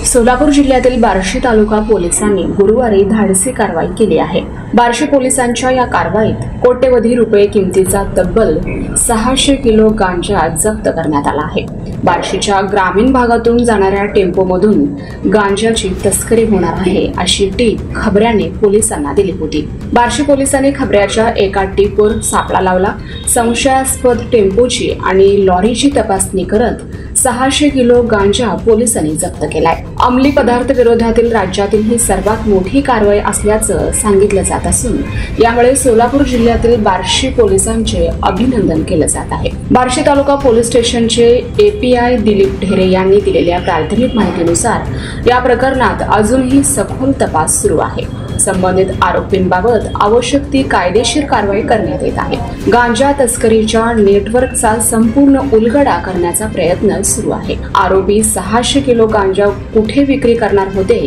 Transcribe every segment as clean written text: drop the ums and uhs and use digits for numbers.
सोलापूर जिल्ह्यातील बार्शी तालुका पोलिसांनी गुरुवारी धाडसी कारवाई केली आहे। बार्शी पोलिसांच्या या कारवाईत कोट्यवधी रुपये किमतीचा तब्बल 600 किलो गांजा जप्त करण्यात आला आहे। बार्शीच्या ग्रामीण भागातून जाणाऱ्या टेम्पोमधून गांजाची तस्करी होणार आहे अशी टीप खबऱ्याने पोलिसांना दिली होती। बार्शी पोलिसांनी खबऱ्याच्या एका टीपवर सापळा लावला। संशयास्पद टेम्पोची आणि लॉरीची तपासणी करत 600 किलो गांजा पोलिसांनी जप्त केलाय। अंमली पदार्थ विरोधातील राज्यातील ही सर्वात मोठी कारवाई असल्याचं सांगितलं जात असून यामुळे सोलापूर जिल्ह्यातील बार्शी पोलिसांचे अभिनंदन केलं जात आहे। बार्शी तालुका पोलीस स्टेशनचे एपीआय दिलीप ढेरे यांनी दिलेल्या प्राथमिक माहितीनुसार या प्रकरणात अजूनही सखोल तपास सुरू आहे। संबंधित आरोपींबाबत आवश्यक ती कायदेशीर कारवाई करण्यात येत आहे। गांजा तस्करीच्या नेटवर्कचा संपूर्ण उलगडा करण्याचा प्रयत्न सुरू आहे। आरोपी 600 किलो गांजा कुठे विक्री करणार होते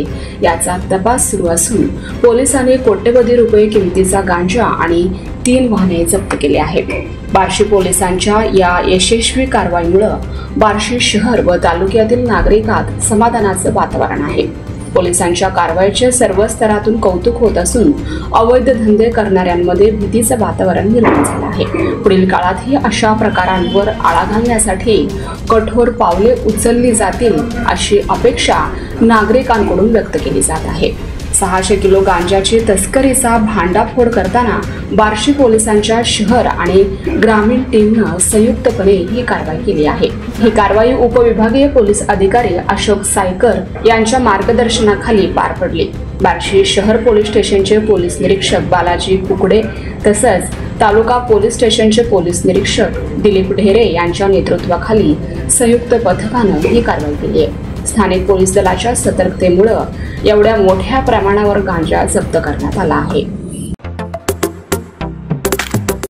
याचा तपास सुरू असून पोलिसांनी कोट्यवधी रुपये किमतीचा गांजा आणि 3 वाहने जप्त केली आहेत। बार्शी पोलिसांच्या या यशस्वी कारवाईमुळे बार्शी शहर व तालुक्यातील नागरिकांत समाधानाचं वातावरण आहे। पोलिसांच्या कारवाईचे सर्व स्तरातून कौतुक होत असून अवैध धंदे करणाऱ्यांमध्ये भीतीचं वातावरण निर्माण झालं आहे। पुढील काळातही अशा प्रकारांवर आळा घालण्यासाठी कठोर पावले उचलली जातील अशी अपेक्षा नागरिकांकडून व्यक्त केली जात आहे। 600 किलो गांजाची तस्करीचा भांडाफोड करताना बार्शी पोलिसांच्या शहर आणि ग्रामीण टीमनं संयुक्तपणे ही कारवाई केली आहे। ही कारवाई उपविभागीय पोलीस अधिकारी अशोक सायकर यांच्या मार्गदर्शनाखाली पार पडली। बार्शी शहर पोलीस स्टेशनचे पोलीस निरीक्षक बालाजी कुकडे तसंच तालुका पोलीस स्टेशनचे पोलीस निरीक्षक दिलीप ढेरे यांच्या नेतृत्वाखाली संयुक्त पथकानं ही कारवाई केली आहे। स्थानिक पोलीस दलाच्या सतर्कतेमुळे एवढ्या मोठ्या प्रमाणावर गांजा जप्त करण्यात आला आहे।